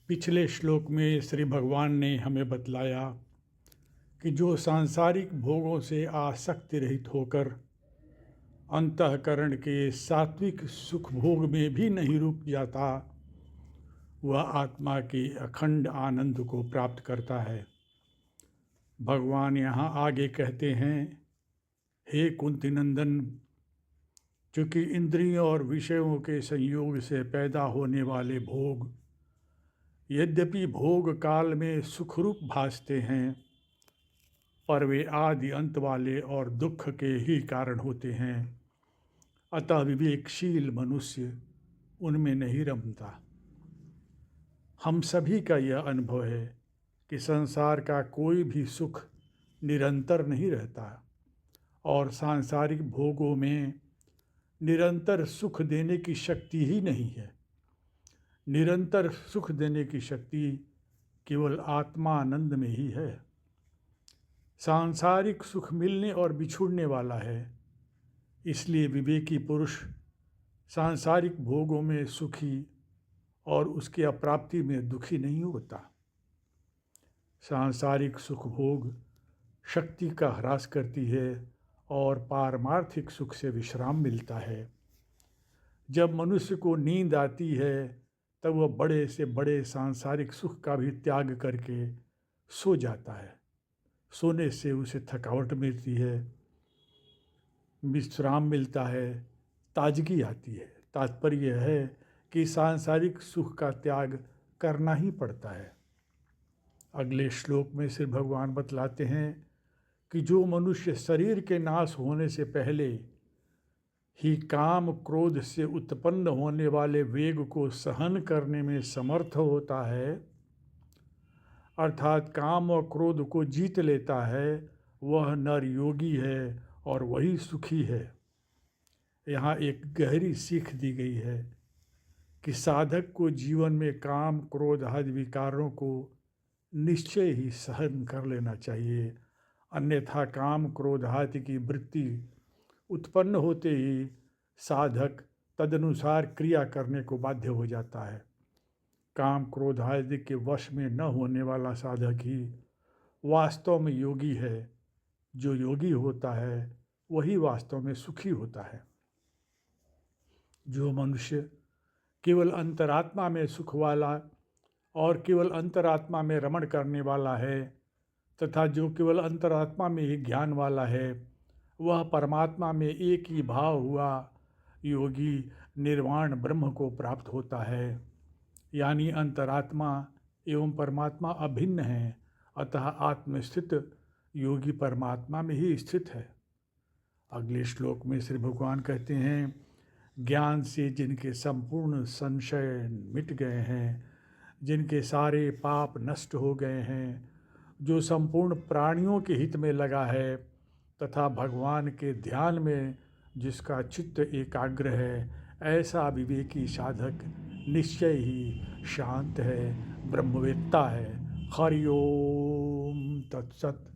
पिछले श्लोक में श्री भगवान ने हमें बतलाया कि जो सांसारिक भोगों से आसक्ति रहित होकर अंतःकरण के सात्विक सुख भोग में भी नहीं रुक जाता, वह आत्मा के अखंड आनंद को प्राप्त करता है। भगवान यहाँ आगे कहते हैं, हे कुंती नंदन, चूँकि इंद्रियों और विषयों के संयोग से पैदा होने वाले भोग यद्यपि भोग काल में सुखरूप भासते हैं, पर वे आदि अंत वाले और दुख के ही कारण होते हैं। अतः विवेकशील मनुष्य उनमें नहीं रमता। हम सभी का यह अनुभव है कि संसार का कोई भी सुख निरंतर नहीं रहता और सांसारिक भोगों में निरंतर सुख देने की शक्ति ही नहीं है। निरंतर सुख देने की शक्ति केवल आत्मानंद में ही है। सांसारिक सुख मिलने और बिछुड़ने वाला है, इसलिए विवेकी पुरुष सांसारिक भोगों में सुखी और उसकी अप्राप्ति में दुखी नहीं होता। सांसारिक सुख भोग शक्ति का ह्रास करती है और पारमार्थिक सुख से विश्राम मिलता है। जब मनुष्य को नींद आती है तब वह बड़े से बड़े सांसारिक सुख का भी त्याग करके सो जाता है। सोने से उसे थकावट मिलती है, विश्राम मिलता है, ताजगी आती है। तात्पर्य यह है कि सांसारिक सुख का त्याग करना ही पड़ता है। अगले श्लोक में श्री भगवान बतलाते हैं कि जो मनुष्य शरीर के नाश होने से पहले ही काम क्रोध से उत्पन्न होने वाले वेग को सहन करने में समर्थ होता है, अर्थात काम और क्रोध को जीत लेता है, वह नर योगी है और वही सुखी है। यहाँ एक गहरी सीख दी गई है कि साधक को जीवन में काम क्रोध आदि विकारों को निश्चय ही सहन कर लेना चाहिए, अन्यथा काम क्रोध आदि की वृत्ति उत्पन्न होते ही साधक तदनुसार क्रिया करने को बाध्य हो जाता है। काम क्रोध आदि के वश में न होने वाला साधक ही वास्तव में योगी है। जो योगी होता है वही वास्तव में सुखी होता है। जो मनुष्य केवल अंतरात्मा में सुख वाला और केवल अंतरात्मा में रमण करने वाला है तथा जो केवल अंतरात्मा में ही ज्ञान वाला है, वह परमात्मा में एक ही भाव हुआ योगी निर्वाण ब्रह्म को प्राप्त होता है। यानी अंतरात्मा एवं परमात्मा अभिन्न है, अतः आत्मस्थित योगी परमात्मा में ही स्थित है। अगले श्लोक में श्री भगवान कहते हैं, ज्ञान से जिनके संपूर्ण संशय मिट गए हैं, जिनके सारे पाप नष्ट हो गए हैं, जो संपूर्ण प्राणियों के हित में लगा है तथा भगवान के ध्यान में जिसका चित्त एकाग्र है, ऐसा विवेकी साधक निश्चय ही शांत है, ब्रह्मवेत्ता है। हरि ओम तत्सत।